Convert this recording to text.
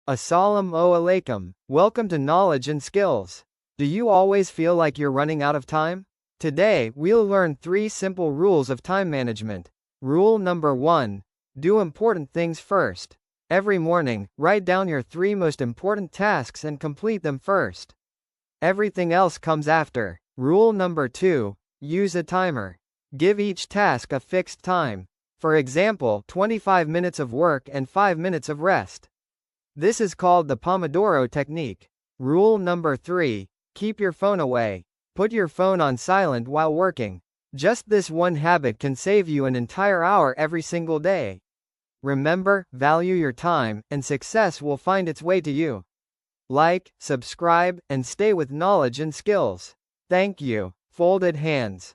Assalamu alaikum. Welcome to Knowledge and Skills. Do you always feel like you're running out of time? Today, we'll learn 3 simple rules of time management. Rule number 1. Do important things first. Every morning, write down your 3 most important tasks and complete them first. Everything else comes after. Rule number 2. Use a timer. Give each task a fixed time. For example, 25 minutes of work and 5 minutes of rest. This is called the Pomodoro technique. Rule number 3. Keep your phone away. Put your phone on silent while working. Just this one habit can save you an entire hour every single day. Remember, value your time, and success will find its way to you. Like, subscribe, and stay with knowledge and skills. Thank you. Folded hands.